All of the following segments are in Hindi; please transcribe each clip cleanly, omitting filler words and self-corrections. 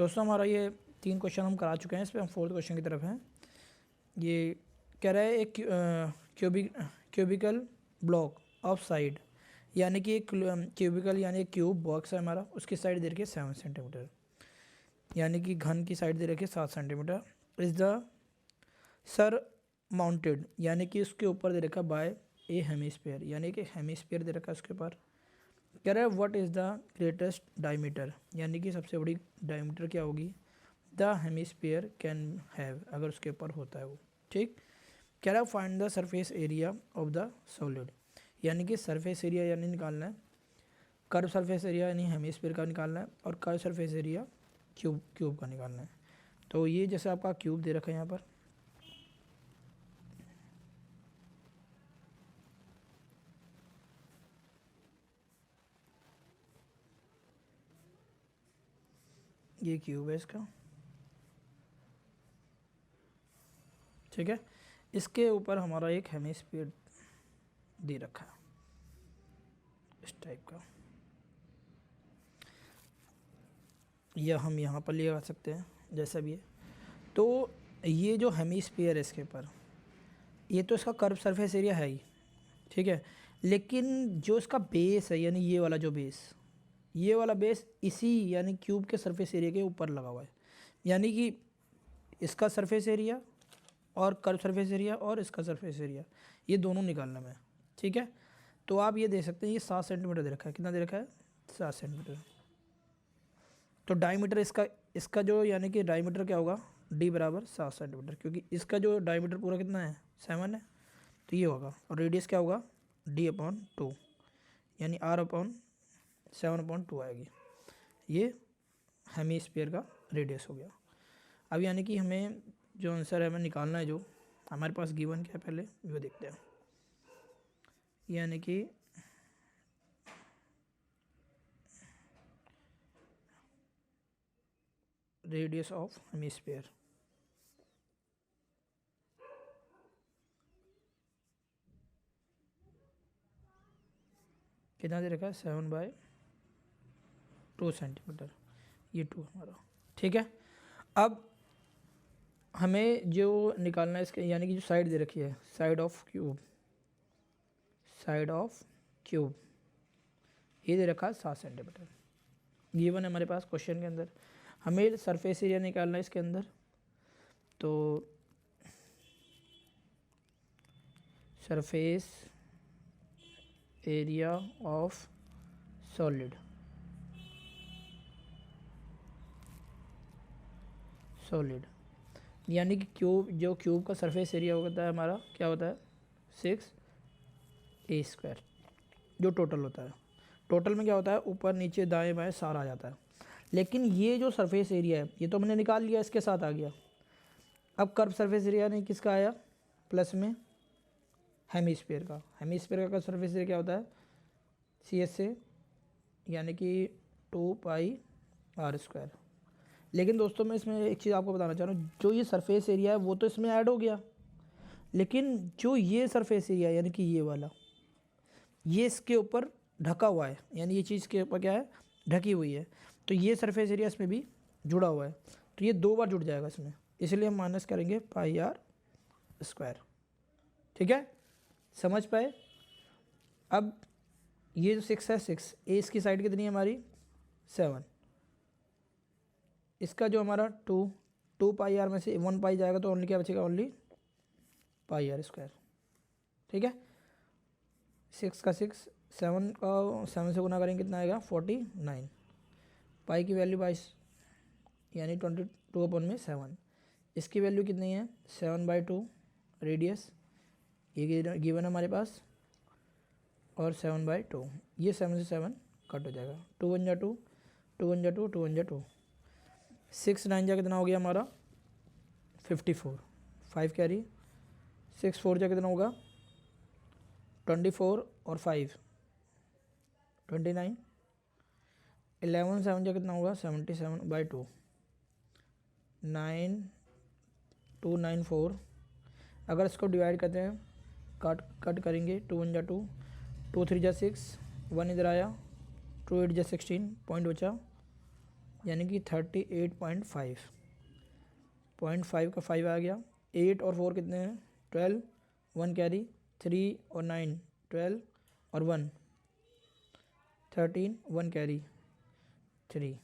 दोस्तों हमारा ये 3 क्वेश्चन हम करा चुके हैं, इस पर हम 4th क्वेश्चन की तरफ हैं। ये कह रहा है एक क्यूबिकल ब्लॉक ऑफ साइड, यानी कि एक क्यूबिकल यानी एक क्यूब बॉक्स है हमारा, उसकी साइड दे रखी है 7 सेंटीमीटर, यानी कि घन की साइड दे रखी है 7 centimetre. Is the sir mounted, यानी कि उसके ऊपर दे रखा बाय ए हेमीस्फीयर, यानी कि हेमीस्फीयर दे रखा है उसके ऊपर। कह रहा है what is the greatest diameter, यानी कि सबसे बड़ी डायमीटर क्या होगी द हेमीस्फीयर कैन हैव, अगर उसके ऊपर होता है वो। ठीक। कह रहा है find the surface area of the solid, यानी कि सरफेस एरिया यानी निकालना है, कर्व सरफेस एरिया यानी हेमीस्फीयर का निकालना है, और कर्व सरफेस एरिया क्यूब का निकालना है। तो ये जैसे आपका क्यूब दे रखा है यहाँ पर, ये क्यूब है इसका, ठीक है। इसके ऊपर हमारा एक हेमीस्फीयर दे रखा है इस टाइप का, या हम यहाँ पर ले आ सकते हैं जैसा भी है। तो ये जो हेमीस्फीयर है इसके ऊपर, ये तो इसका कर्व सरफेस एरिया है ही, ठीक है। लेकिन जो इसका बेस है, यानी ये वाला जो बेस, ये वाला बेस इसी यानी क्यूब के सरफेस एरिया के ऊपर लगा हुआ है, यानी कि इसका सरफेस एरिया और कर्व सरफेस एरिया और इसका सरफेस एरिया, ये दोनों निकालना है, ठीक है। तो आप ये दे सकते हैं, ये 7 सेंटीमीटर दे रखा है। कितना दे रखा है? 7 सेंटीमीटर। तो डायमीटर इसका जो यानी कि डायमीटर क्या होगा, डी बराबर 7 सेंटीमीटर, क्योंकि इसका जो डायमीटर पूरा कितना है 7 है, तो ये होगा। और रेडियस क्या होगा d/2, यानी r/7/2 आएगी। ये हेमीस्फीयर का रेडियस हो गया। अब यानी कि हमें जो आंसर है हमें निकालना है, जो हमारे पास गिवन क्या है पहले वो देखते हैं। यानी कि रेडियस ऑफ हेमीस्फीयर, कितना दे रखा है 7/2 सेंटीमीटर, ये 2 हमारा, ठीक है। अब हमें जो निकालना है इसके, यानी कि जो साइड दे रखी है साइड ऑफ क्यूब, ये दे रखा है 7 सेंटीमीटर, गिवन है हमारे पास क्वेश्चन के अंदर। हमें सरफेस एरिया निकालना है इसके अंदर, तो सरफेस एरिया ऑफ सॉलिड यानी कि क्यूब का सरफेस एरिया होता है हमारा, क्या होता है 6a², जो टोटल होता है। टोटल में क्या होता है, ऊपर नीचे दाएं बाएं सारा आ जाता है। लेकिन ये जो सरफेस एरिया है ये तो हमने निकाल लिया, इसके साथ आ गया। अब कर्व सरफेस एरिया नहीं किसका आया, प्लस में हेमीस्फीयर का सरफेस एरिया क्या होता है CSA, यानी कि 2πr²। लेकिन दोस्तों मैं इसमें एक चीज़ आपको बताना चाह रहा हूँ, जो ये सरफेस एरिया है वो तो इसमें ऐड हो गया, लेकिन जो ये सरफेस एरिया यानी कि ये वाला, ये इसके ऊपर ढका हुआ है, यानी ये चीज़ के ऊपर क्या है, ढकी हुई है। तो ये सरफेस एरिया इसमें भी जुड़ा हुआ है, तो ये 2 बार जुड़ जाएगा इसमें, इसलिए हम माइनस करेंगे πr², ठीक है। समझ पाए? अब ये जो 6 है 6, ए इसकी साइड कितनी है हमारी 7, इसका जो हमारा 2πr में से 1π जाएगा तो ओनली क्या बचेगा, ओनली πr², ठीक है। 6 का 6, 7 का 7 से गुना करेंगे कितना आएगा 49, पाई की वैल्यू 22, यानी 22/7। इसकी वैल्यू कितनी है 7/2 रेडियस, ये गिवन है हमारे पास, और 7/2, ये 7 से 7 कट हो जाएगा, 2 1 जा 2, 2 1 जा 2, 2 1 जा 2, 6 9 जा कितना हो गया हमारा 54, 5 कैरी, 6 4 जा कितना होगा 24 और 5 29, 11 7 जा कितना होगा 77/2, 9 2 9 4। अगर इसको डिवाइड करते हैं, कट करेंगे, 2 1 जा 2, 2 3 जा 6, 1 इधर आया, 2 8 जा 16, पॉइंट बचा यानी कि 38.5, 0.5 का 5 आ गया। 8 और 4 कितने हैं? 12, 1 कैरी, 3 और 9 12 और 1 13, 1 कैरी 3।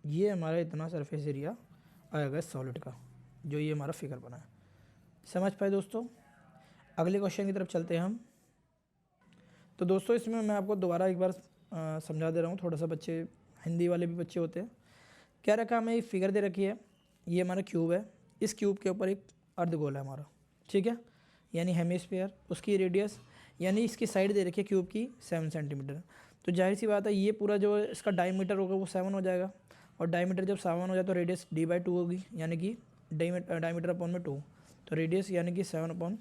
ये हमारा इतना सरफेस एरिया आएगा सॉलिड का, जो ये हमारा फिगर बना है। समझ पाए दोस्तों? अगले क्वेश्चन की तरफ चलते हैं हम। तो दोस्तों इसमें मैं आपको दोबारा एक बार समझा दे रहा हूँ, थोड़ा सा बच्चे हिंदी वाले भी बच्चे होते हैं। क्या रखा हमें? एक फिगर दे रखी है, ये हमारा क्यूब है, इस क्यूब के ऊपर एक अर्धगोला है हमारा, ठीक है, यानी हेमिस्फीयर। उसकी रेडियस यानी इसकी साइड दे रखी है क्यूब की 7 सेंटीमीटर। तो जाहिर सी बात है ये पूरा जो इसका डायमीटर होगा वो 7 हो जाएगा, और डायमीटर जब 7 हो जाए तो रेडियस d/2 होगी, यानी कि डायमीटर अपॉन में 2, तो रेडियस यानी कि 7/2।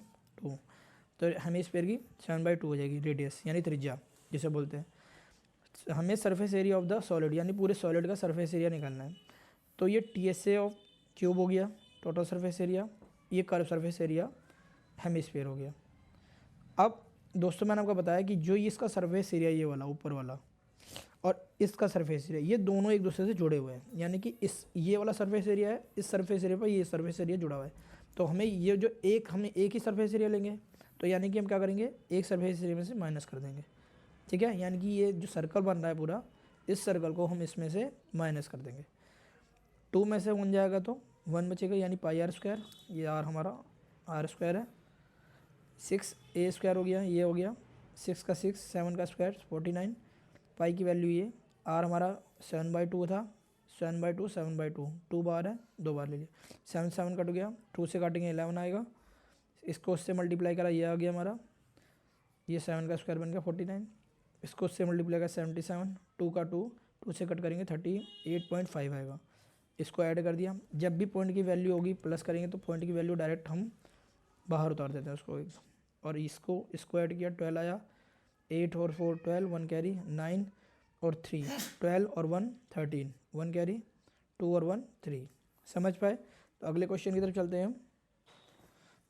तो हेमिस्फीयर की 7/2 हो जाएगी रेडियस, यानी त्रिज्या जिसे बोलते हैं। हमें surface area of the solid यानी पूरे सॉलिड का सरफेस एरिया निकालना है। तो ये TSA ऑफ क्यूब हो गया टोटल सरफेस एरिया, ये कर्व सरफेस एरिया हेमिस्फीयर हो गया। अब दोस्तों मैंने आपको बताया कि जो ये इसका सरफेस एरिया ये वाला ऊपर वाला और इसका सरफेस एरिया, ये दोनों एक दूसरे से जुड़े हुए हैं, यानी कि ये वाला सरफेस एरिया है, इस सरफेस एरिया पर ये सरफेस एरिया जुड़ा हुआ है। तो हमें ये जो हम एक ही सरफेस एरिया लेंगे, तो यानी कि हम क्या करेंगे? एक सरफेस एरिया में से माइनस कर देंगे, ठीक है। यानी कि ये जो सर्कल बन रहा है पूरा, इस सर्कल को हम इसमें से माइनस कर देंगे। 2 में से 1 जाएगा तो 1 बचेगा, यानी πr², ये r हमारा r² है। 6a² हो गया, ये हो गया 6 का 6, 7 का स्क्वायर 49, पाई की वैल्यू ये, r हमारा 7/2 था, 7/2 7/2, 2 बार है, 2 बार ले लिया, 7 7 कट गया, 2 से काटेंगे 11 आएगा, इसको उससे मल्टीप्लाई करा, ये आ गया हमारा, ये 7 का स्क्वायर बन गया 49, इसको उससे मल्टीप्लाई करा 77, 2 का 2, 2 से कट करेंगे 38.5 आएगा, इसको ऐड कर दिया। जब भी पॉइंट की वैल्यू होगी प्लस करेंगे तो पॉइंट की वैल्यू डायरेक्ट हम बाहर उतार देते हैं उसको, और इसको ऐड किया 12 आया, 8 और 4 12, 1 कैरी, 9 और 3 12 और 1 13, 1 कैरी, 2 और 1 3। समझ पाए? तो अगले क्वेश्चन की तरफ चलते हैं हम।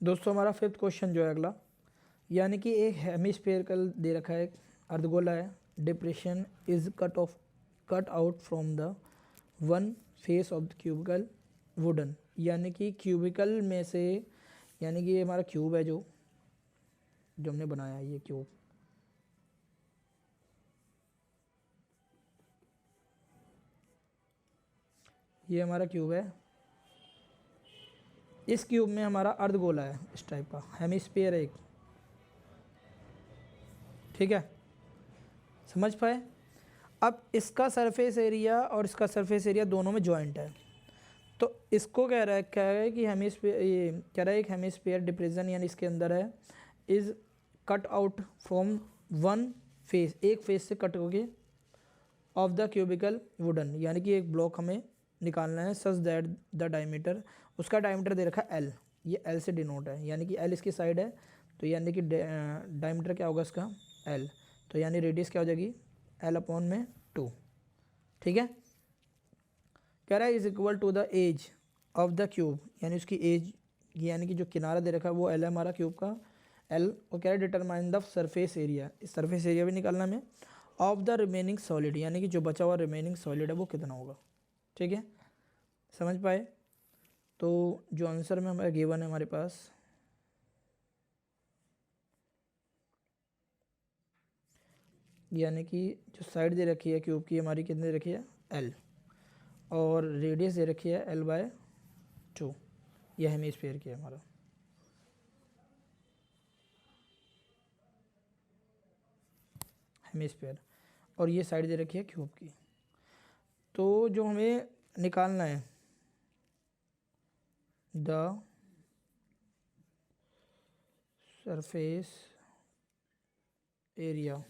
दोस्तों हमारा 5th क्वेश्चन जो है अगला, यानी कि एक हेमिस्फेरिकल दे रखा है, अर्धगोला है, depression is cut out from the one face of the cubical wooden, यानी कि क्यूबिकल में से, यानी कि ये हमारा क्यूब है जो हमने बनाया है, ये क्यूब, ये हमारा क्यूब है, इस क्यूब में हमारा अर्धगोला है, इस टाइप का हेमिस्फीयर है एक, ठीक है। समझ पाए? अब इसका सरफेस एरिया और इसका सरफेस एरिया दोनों में जॉइंट है, तो इसको कह रहा है कि हेमिस्फीयर, ये कह रहा है एक हेमिस्फीयर डिप्रेशन यानी इसके अंदर है, is cut out from one face, एक फेस से कट होके, ऑफ द क्यूबिकल वुडन, यानी कि एक ब्लॉक हमें निकालना है, सच दैट द डायमीटर, उसका डायमीटर दे रखा है L, ये L से डिनोट है, यानी कि L इसकी साइड है, तो यानी कि डायमीटर क्या होगा इसका? L, तो यानी रेडियस क्या हो जाएगी? L/2, ठीक है। कह रहा है is equal to the edge of the cube, यानी उसकी एज, यानी कि जो किनारा दे रखा है वो L है हमारा क्यूब का L, और कह रहा है डिटरमाइन द सरफेस एरिया, इस सरफेस एरिया भी निकालना में, ऑफ द रिमेनिंग सॉलिड, यानी कि जो बचा हुआ रिमेनिंग सॉलिड है वो कितना होगा, ठीक है। समझ पाए? तो जो आंसर में हमारा गिवन है हमारे पास, यानी कि जो साइड दे रखी है क्यूब की हमारी कितनी दे रखी है? L, और रेडियस दे रखी है L/2, यह हेमिस्फीयर की है हमारा। हेमिस्फीयर, और ये साइड दे रखी है क्यूब की। तो जो हमें निकालना है, the surface area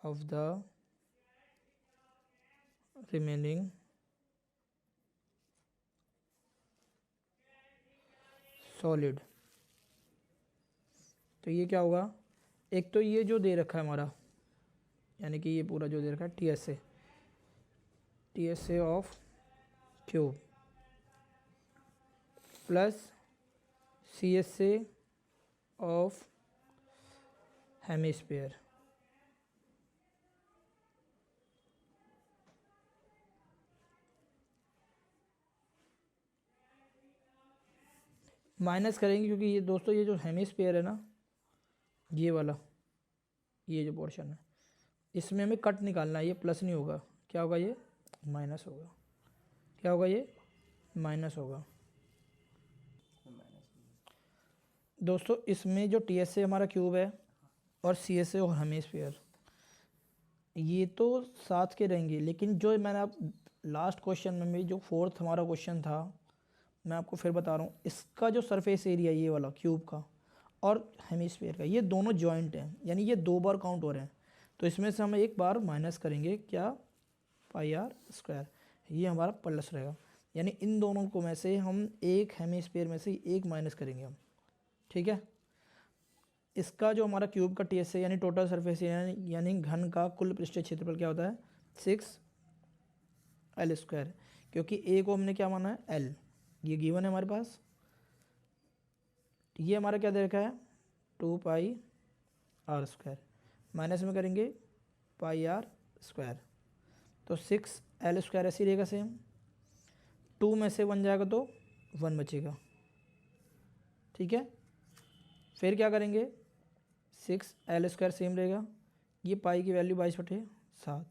of the remaining solid, तो ये क्या होगा? एक तो ये जो दे रखा है हमारा, यानी कि ये पूरा जो दे रखा है TSA of cube plus CSA of hemisphere, minus करेंगे क्योंकि ये दोस्तों ये जो हेमिस्फीयर है ना, ये वाला, ये जो पोर्शन है, इसमें हमें कट निकालना है। ये प्लस नहीं होगा, क्या होगा, ये माइनस होगा। क्या होगा, ये माइनस होगा। दोस्तों इसमें जो टी एस ए हमारा क्यूब है और सी एस ए और हेमिस्फीयर, ये तो साथ के रहेंगे, लेकिन जो मैंने आप लास्ट क्वेश्चन में भी जो फोर्थ हमारा क्वेश्चन था, मैं आपको फिर बता रहा हूँ, इसका जो सरफेस एरिया ये वाला क्यूब का और हेमिस्फीयर का, ये दोनों जॉइंट हैं, यानी ये 2 बार काउंट हो रहे हैं। तो इसमें से हम एक बार माइनस करेंगे, क्या, पाई आर स्क्वायर, ये हमारा प्लस रहेगा। यानी इन दोनों को में से हम एक हेमिस्फीयर में से एक माइनस करेंगे हम, ठीक है। इसका जो हमारा क्यूब का टी एस है यानी टोटल सरफेस यानी घन का कुल पृष्ठीय क्षेत्रफल क्या होता है, 6L स्क्वायर, क्योंकि ए को हमने क्या माना है, L, ये गिवन है हमारे पास। ये हमारा क्या दे रखा है, 2 पाई आर स्क्वायर, माइनस में करेंगे पाई आर स्क्वायर, तो 6L स्क्वायर ऐसे ही रहेगा सेम। 2 में से 1 जाएगा तो 1 बचेगा, ठीक है। फिर क्या करेंगे, 6L स्क्वायर सेम रहेगा, ये पाई की वैल्यू 22/7।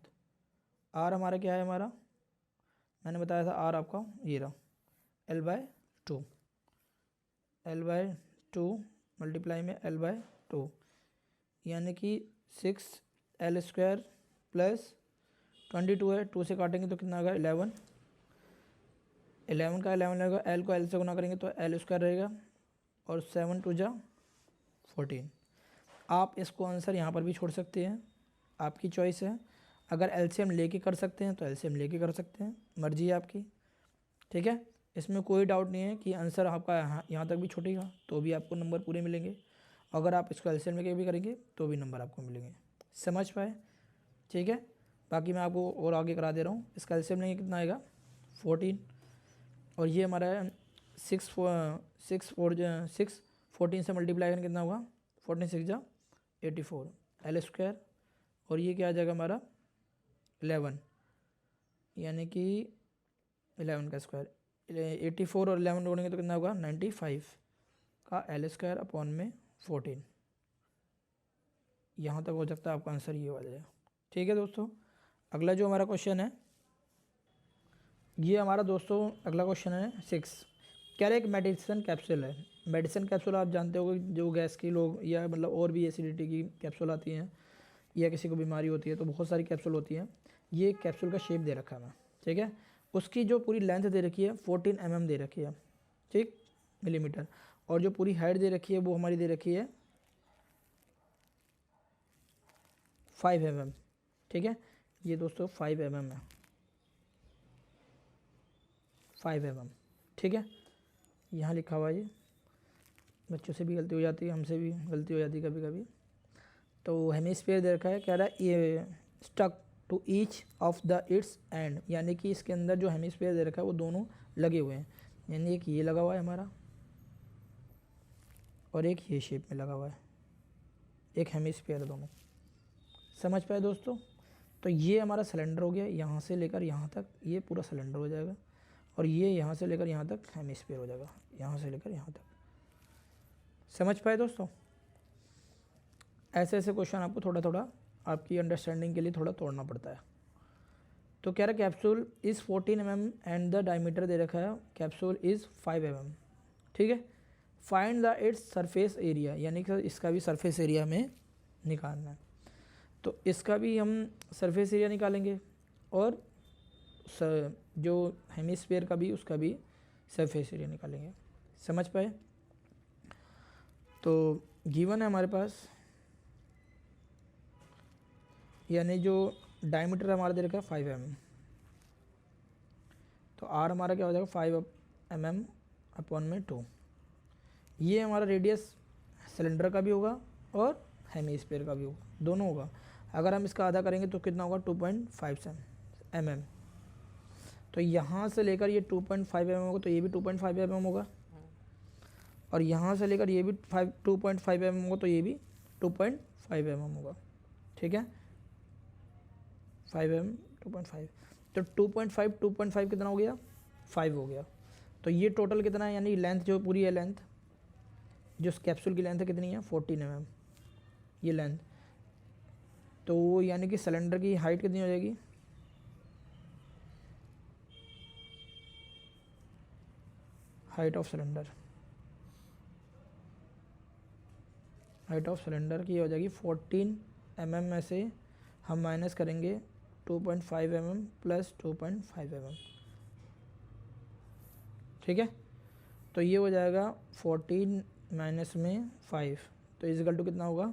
आर हमारा क्या है, हमारा मैंने बताया था आर आपका ये रहा, L/2, L/2 मल्टीप्लाई में L/2, यानी कि 6L स्क्वायर प्लस 22 है, 2 से काटेंगे तो कितना आएगा, 11 का 11 रहेगा, L को L से गुना करेंगे तो L स्क्वायर रहेगा, और 7 2 जा 14। आप इसको आंसर यहाँ पर भी छोड़ सकते हैं, आपकी चॉइस है। अगर एलसीएम लेके कर सकते हैं तो एलसीएम लेके कर सकते हैं, मर्जी है आपकी, ठीक है। इसमें कोई डाउट नहीं है कि आंसर आपका यहाँ तक भी छूटेगा तो भी आपको नंबर पूरे मिलेंगे। अगर आप इसको एलसीएम लेके भी करेंगे तो भी नंबर आपको मिलेंगे, समझ पाए, ठीक है। बाकी मैं आपको और आगे करा दे रहा हूँ। इसका एलसीएम लेंगे कितना आएगा, 14, और ये हमारा 6 14 से मल्टीप्लाई करके कितना होगा, 14 6 जा 84 L स्क्वायर, और ये क्या आ जाएगा हमारा 11, यानी कि 11 का स्क्वायर, 84 और 11 जोड़ेंगे तो कितना होगा 95 का L स्क्वायर अपॉन में 14। यहाँ तक हो सकता है आपका आंसर ये हो जाएगा, ठीक है दोस्तों। अगला जो हमारा क्वेश्चन है, ये हमारा दोस्तों अगला क्वेश्चन है 6। क्या एक मेडिसिन कैप्सूल है। मेडिसिन कैप्सूल आप जानते हो जो गैस की लोग या मतलब और भी एसिडिटी की कैप्सूल आती हैं या किसी को बीमारी होती है तो बहुत सारी कैप्सूल होती हैं। ये कैप्सूल का शेप दे रखा है, ठीक है। उसकी जो पूरी लेंथ दे रखी है 14 mm दे रखी है, ठीक, मिलीमीटर, और जो पूरी हाइट दे रखी है वो हमारी दे रखी है 5 mm, ठीक है। ये दोस्तों 5 mm है, 5 mm, ठीक है। यहाँ लिखा हुआ है, ये बच्चों से भी गलती हो जाती है, हमसे भी गलती हो जाती है कभी कभी। तो हेमिस्फीयर दे रखा है, कह रहा है ये stuck to each of the its end, यानी कि इसके अंदर जो हेमिस्फीयर दे रखा है वो दोनों लगे हुए हैं, यानी एक ये लगा हुआ है हमारा और एक ये शेप में लगा हुआ है, एक हेमिस्फीयर है दोनों, समझ पाए दोस्तों। तो ये हमारा सिलेंडर हो गया, यहाँ से लेकर यहाँ तक ये पूरा सिलेंडर हो जाएगा, और ये यहाँ से लेकर यहाँ तक हेमिस्फीयर हो जाएगा, यहाँ से लेकर यहाँ तक, समझ पाए दोस्तों। ऐसे ऐसे क्वेश्चन आपको थोड़ा थोड़ा आपकी अंडरस्टैंडिंग के लिए थोड़ा तोड़ना पड़ता है। तो कह रहा capsule is 14 mm and the diameter दे रखा है कैप्सूल इज़ 5 mm, ठीक है। Find the its surface area, यानी कि इसका भी सरफेस एरिया हमें निकालना है। तो इसका भी हम सरफेस एरिया निकालेंगे और जो हेमिस्फीयर का भी उसका भी सरफेस एरिया निकालेंगे, समझ पाए। तो गिवन है हमारे पास, यानी जो डायमीटर हमारा दे रखा है 5 mm, तो आर हमारा क्या हो जाएगा 5 mm अपॉन में 2। ये हमारा रेडियस सिलेंडर का भी होगा और हेमिस्फीयर का भी होगा, दोनों होगा। अगर हम इसका आधा करेंगे तो कितना होगा 2.5 mm। तो यहाँ से लेकर ये 2.5 mm होगा तो ये भी 2.5 mm होगा, और यहाँ से लेकर ये भी 2.5 mm होगा तो ये भी 2.5 mm होगा, ठीक है। 5 mm 2.5, तो 2.5 कितना हो गया 5 हो गया। तो ये टोटल कितना है, यानी लेंथ जो पूरी है लेंथ जो कैप्सूल की लेंथ है कितनी है 14 mm ये लेंथ। तो यानी कि सिलेंडर की हाइट कितनी हो जाएगी, हाइट ऑफ सिलेंडर की हो जाएगी 14 mm में से हम माइनस करेंगे 2.5 mm प्लस 2.5 mm, ठीक है। तो ये हो जाएगा 14 माइनस में 5, तो इजिकल टू कितना होगा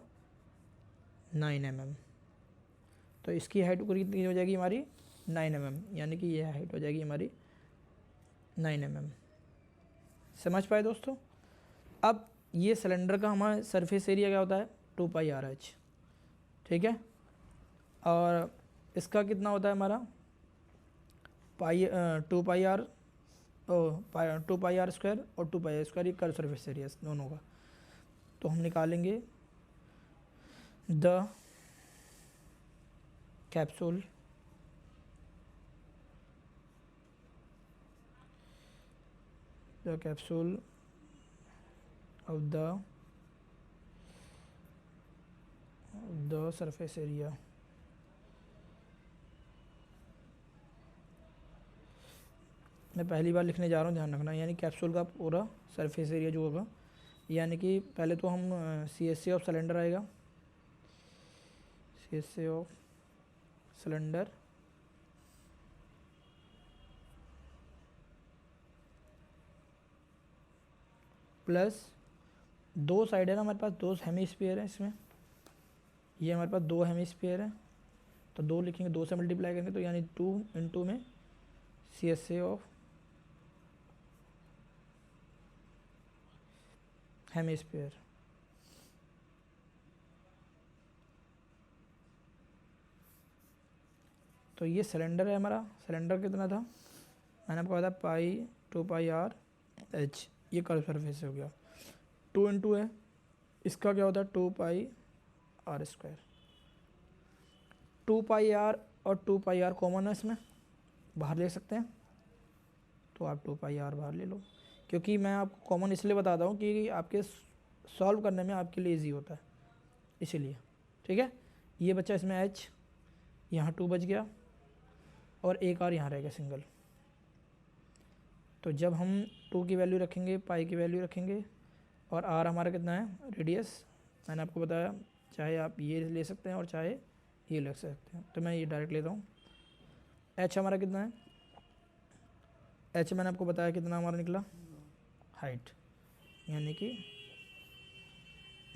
9 mm। तो इसकी हाइट पूरी कितनी हो जाएगी हमारी 9 mm, यानी कि ये हाइट हो जाएगी हमारी 9 mm। समझ पाए दोस्तों। अब ये सिलेंडर का हमारा सरफेस एरिया क्या होता है 2πr/h, ठीक है। और इसका कितना होता है हमारा 2πr स्क्वायर और 2πr स्क्वायर, ये कर्व सरफेस एरिया दोनों का। तो हम निकालेंगे the capsule of the surface area मैं पहली बार लिखने जा रहा हूँ, ध्यान रखना। यानी कैप्सूल का पूरा सरफेस एरिया जो होगा, यानी कि पहले तो हम CSA ऑफ सिलेंडर आएगा, CSA ऑफ सिलेंडर प्लस दो साइड है ना हमारे पास, दो हेमिस्फीयर है इसमें, ये हमारे पास दो हेमिस्फीयर है, तो दो लिखेंगे, दो से मल्टीप्लाई करेंगे, तो यानी 2 × में CSA ऑफ हेमिस्फीयर। तो ये सिलेंडर है हमारा, सिलेंडर कितना था मैंने आपको बताया 2πr/h, ये कर्व सरफेस हो गया। 2 × है, इसका क्या होता है 2πr²। 2πr और 2πr कॉमन है इसमें, बाहर ले सकते हैं, तो आप 2πr बाहर ले लो, क्योंकि मैं आपको कॉमन इसलिए बताता हूँ कि आपके सॉल्व करने में आपके लिए इजी होता है, इसीलिए, ठीक है। ये बच्चा इसमें h, यहाँ 2 बच गया और एक r यहाँ रहेगा सिंगल। तो जब हम 2 की वैल्यू रखेंगे, पाई की वैल्यू रखेंगे, और r हमारा कितना है रेडियस, मैंने आपको बताया चाहे आप ये ले सकते हैं और चाहे ये ले सकते हैं, तो मैं ये डायरेक्ट लेता हूँ। h हमारा कितना है, h मैंने आपको बताया कितना हमारा निकला हाइट, यानी कि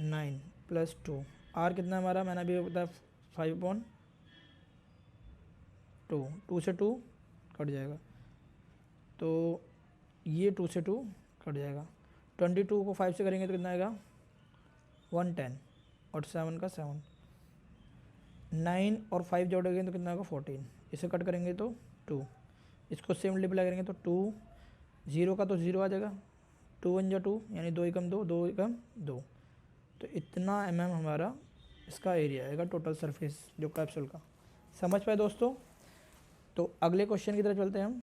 9 + 2। r कितना हमारा मैंने अभी बताया 5/2, 2 से 2 कट जाएगा, तो ये 2 से 2 कट जाएगा। 22 को 5 से करेंगे तो कितना आएगा 110, और 7 का 7, 9 और 5 जोड़ेंगे तो कितना आएगा 14, इसे कट करेंगे तो 2, इसको से मल्टीप्लाई करेंगे तो 2, 0 का तो 0 आ जाएगा, 2 × 2 यानी 2 × 2, 2 × 2, तो इतना mm हमारा इसका एरिया आएगा टोटल सरफेस जो कैप्सूल का। समझ पाए दोस्तों। तो अगले क्वेश्चन की तरफ चलते हैं हम।